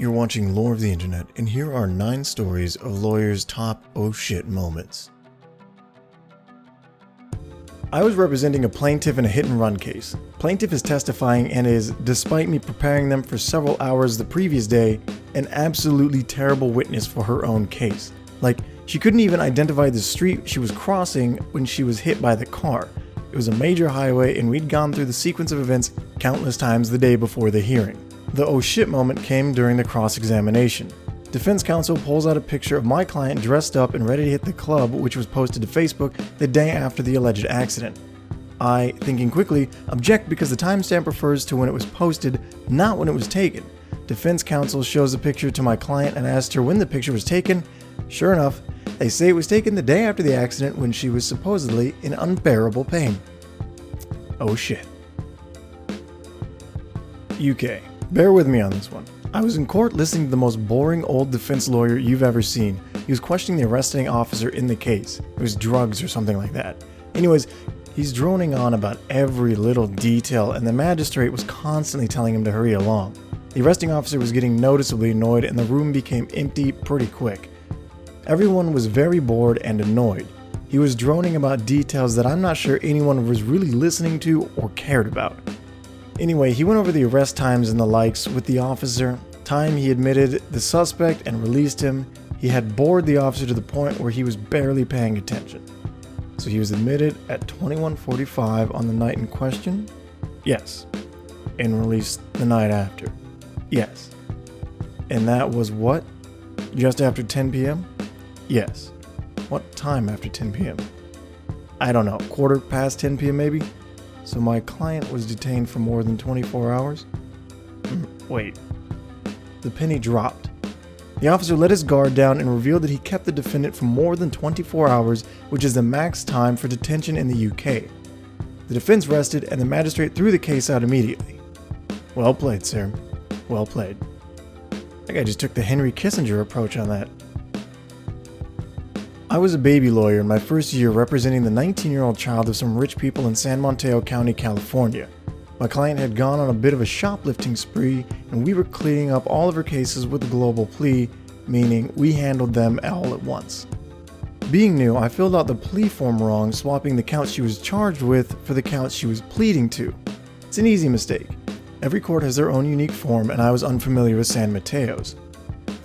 You're watching Lore of the Internet, and here are 9 stories of lawyers' top oh shit moments. I was representing a plaintiff in a hit-and-run case. Plaintiff is testifying and is, despite me preparing them for several hours the previous day, an absolutely terrible witness for her own case. Like, she couldn't even identify the street she was crossing when she was hit by the car. It was a major highway and we'd gone through the sequence of events countless times the day before the hearing. The oh shit moment came during the cross-examination. Defense counsel pulls out a picture of my client dressed up and ready to hit the club, which was posted to Facebook the day after the alleged accident. I, thinking quickly, object because the timestamp refers to when it was posted, not when it was taken. Defense counsel shows the picture to my client and asks her when the picture was taken. Sure enough, they say it was taken the day after the accident when she was supposedly in unbearable pain. Oh shit. UK. Bear with me on this one. I was in court listening to the most boring old defense lawyer you've ever seen. He was questioning the arresting officer in the case. It was drugs or something like that. Anyways, he's droning on about every little detail and the magistrate was constantly telling him to hurry along. The arresting officer was getting noticeably annoyed and the room became empty pretty quick. Everyone was very bored and annoyed. He was droning about details that I'm not sure anyone was really listening to or cared about. Anyway, he went over the arrest times and the likes with the officer, time he admitted the suspect and released him. He had bored the officer to the point where he was barely paying attention. So he was admitted at 21:45 on the night in question? Yes. And released the night after? Yes. And that was what? Just after 10 p.m.? Yes. What time after 10 p.m.? I don't know, 10:15 p.m. maybe? So my client was detained for more than 24 hours? Wait. The penny dropped. The officer let his guard down and revealed that he kept the defendant for more than 24 hours, which is the max time for detention in the UK. The defense rested and the magistrate threw the case out immediately. Well played, sir. Well played. I think I just took the Henry Kissinger approach on that. I was a baby lawyer in my first year representing the 19-year-old child of some rich people in San Mateo County, California. My client had gone on a bit of a shoplifting spree and we were cleaning up all of her cases with a global plea, meaning we handled them all at once. Being new, I filled out the plea form wrong, swapping the counts she was charged with for the counts she was pleading to. It's an easy mistake. Every court has their own unique form and I was unfamiliar with San Mateo's.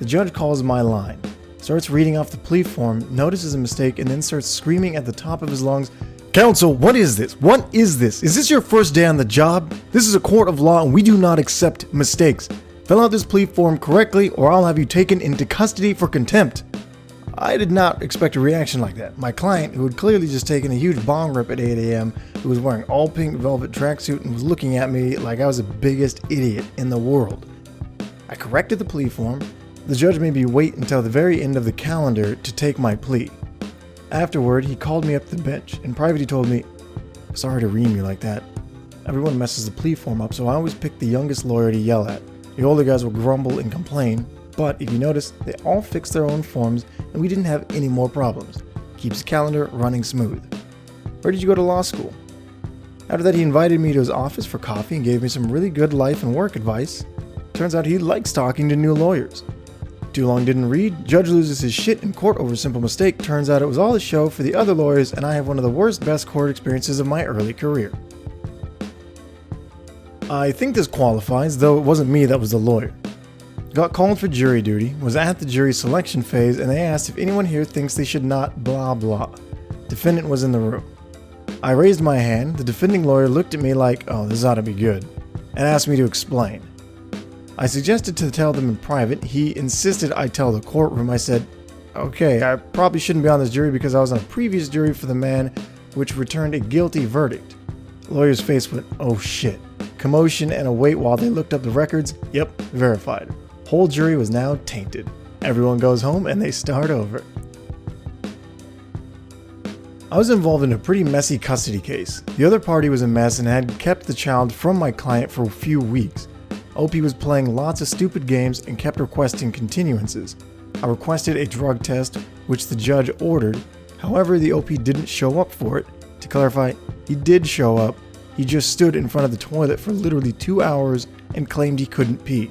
The judge calls my line. Starts reading off the plea form, notices a mistake, and then starts screaming at the top of his lungs, "Counsel, what is this? What is this? Is this your first day on the job? This is a court of law and we do not accept mistakes. Fill out this plea form correctly or I'll have you taken into custody for contempt." I did not expect a reaction like that. My client, who had clearly just taken a huge bong rip at 8 a.m., who was wearing all pink velvet tracksuit and was looking at me like I was the biggest idiot in the world. I corrected the plea form. The judge made me wait until the very end of the calendar to take my plea. Afterward, he called me up to the bench. In private, he told me, "Sorry to ream you like that. Everyone messes the plea form up, so I always pick the youngest lawyer to yell at. The older guys will grumble and complain, but if you notice, they all fix their own forms and we didn't have any more problems. Keeps the calendar running smooth." Where did you go to law school? After that, he invited me to his office for coffee and gave me some really good life and work advice. Turns out he likes talking to new lawyers. Too long didn't read, judge loses his shit in court over a simple mistake. Turns out it was all a show for the other lawyers and I have one of the worst best court experiences of my early career. I think this qualifies, though it wasn't me that was the lawyer. Got called for jury duty, was at the jury selection phase, and they asked if anyone here thinks they should not blah blah. Defendant was in the room. I raised my hand, the defending lawyer looked at me like, "Oh, this ought to be good," and asked me to explain. I suggested to tell them in private. He insisted I tell the courtroom. I said, "Okay, I probably shouldn't be on this jury because I was on a previous jury for the man which returned a guilty verdict." The lawyer's face went, "Oh shit." Commotion and a wait while they looked up the records. Yep, verified. Whole jury was now tainted. Everyone goes home and they start over. I was involved in a pretty messy custody case. The other party was a mess and had kept the child from my client for a few weeks. OP was playing lots of stupid games and kept requesting continuances. I requested a drug test, which the judge ordered. However, the OP didn't show up for it. To clarify, he did show up. He just stood in front of the toilet for literally 2 hours and claimed he couldn't pee.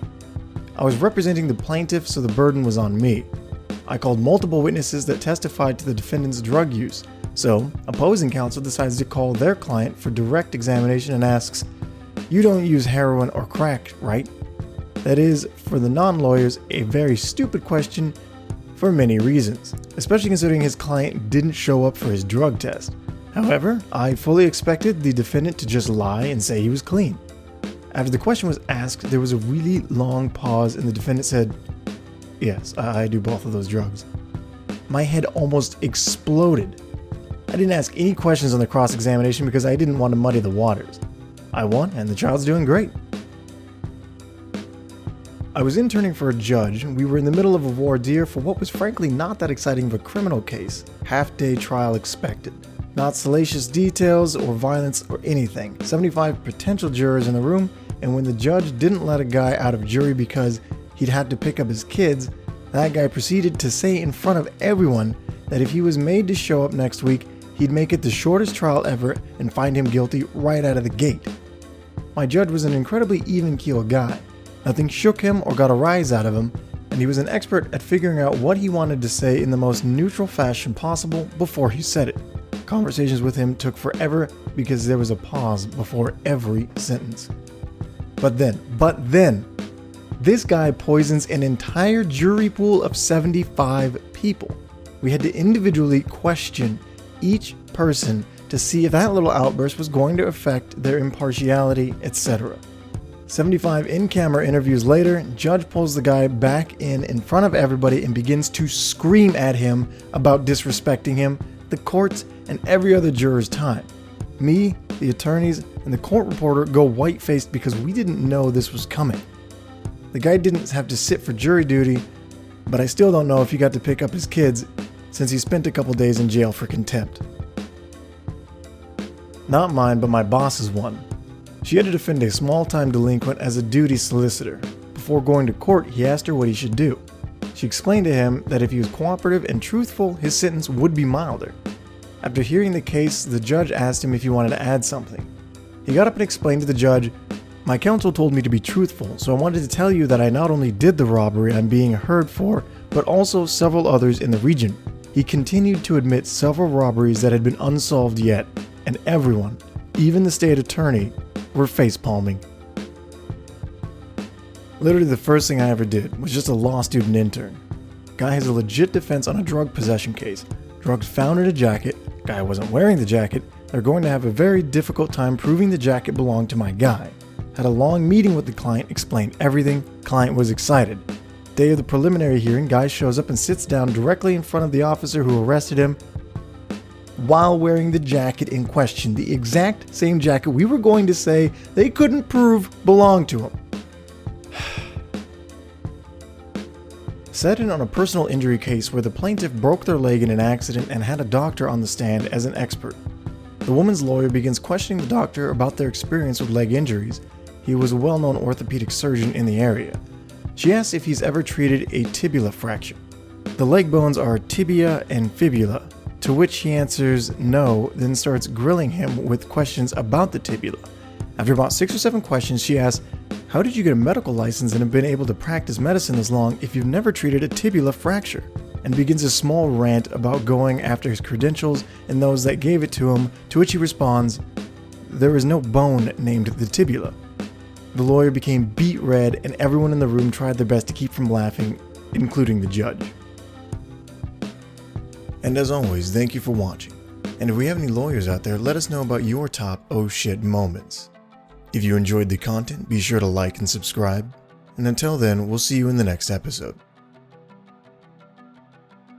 I was representing the plaintiff, so the burden was on me. I called multiple witnesses that testified to the defendant's drug use, so opposing counsel decides to call their client for direct examination and asks, "You don't use heroin or crack, right?" That is, for the non-lawyers, a very stupid question for many reasons, especially considering his client didn't show up for his drug test. However, I fully expected the defendant to just lie and say he was clean. After the question was asked, there was a really long pause and the defendant said, "Yes, I do both of those drugs." My head almost exploded. I didn't ask any questions on the cross-examination because I didn't want to muddy the waters. I won, and the child's doing great. I was interning for a judge. We were in the middle of a voir dire for what was frankly not that exciting of a criminal case. Half-day trial expected. Not salacious details or violence or anything. 75 potential jurors in the room, and when the judge didn't let a guy out of jury because he'd had to pick up his kids, that guy proceeded to say in front of everyone that if he was made to show up next week, he'd make it the shortest trial ever and find him guilty right out of the gate. My judge was an incredibly even-keeled guy. Nothing shook him or got a rise out of him, and he was an expert at figuring out what he wanted to say in the most neutral fashion possible before he said it. Conversations with him took forever because there was a pause before every sentence. But then, this guy poisons an entire jury pool of 75 people. We had to individually question each person to see if that little outburst was going to affect their impartiality, etc. 75 in-camera interviews later, judge pulls the guy back in front of everybody and begins to scream at him about disrespecting him, the courts, and every other juror's time. Me, the attorneys, and the court reporter go white-faced because we didn't know this was coming. The guy didn't have to sit for jury duty, but I still don't know if he got to pick up his kids since he spent a couple days in jail for contempt. Not mine, but my boss's one. She had to defend a small-time delinquent as a duty solicitor. Before going to court, he asked her what he should do. She explained to him that if he was cooperative and truthful, his sentence would be milder. After hearing the case, the judge asked him if he wanted to add something. He got up and explained to the judge, "My counsel told me to be truthful, so I wanted to tell you that I not only did the robbery I'm being heard for, but also several others in the region." He continued to admit several robberies that had been unsolved yet, and everyone, even the state attorney, were face-palming. Literally the first thing I ever did was just a law student intern. Guy has a legit defense on a drug possession case. Drugs found in a jacket, guy wasn't wearing the jacket, they're going to have a very difficult time proving the jacket belonged to my guy. Had a long meeting with the client, explained everything, client was excited. Day of the preliminary hearing, guy shows up and sits down directly in front of the officer who arrested him while wearing the jacket in question, the exact same jacket we were going to say they couldn't prove belonged to him. Set in on a personal injury case where the plaintiff broke their leg in an accident and had a doctor on the stand as an expert. The woman's lawyer begins questioning the doctor about their experience with leg injuries. He was a well-known orthopedic surgeon in the area. She asks if he's ever treated a tibia fracture. The leg bones are tibia and fibula, to which he answers no, then starts grilling him with questions about the tibia. After about 6 or 7 questions, she asks, "How did you get a medical license and have been able to practice medicine this long if you've never treated a tibia fracture?" And begins a small rant about going after his credentials and those that gave it to him, to which he responds, "There is no bone named the tibia." The lawyer became beet red and everyone in the room tried their best to keep from laughing, including the judge. And as always, thank you for watching. And if we have any lawyers out there, let us know about your top oh shit moments. If you enjoyed the content, be sure to like and subscribe. And until then, we'll see you in the next episode.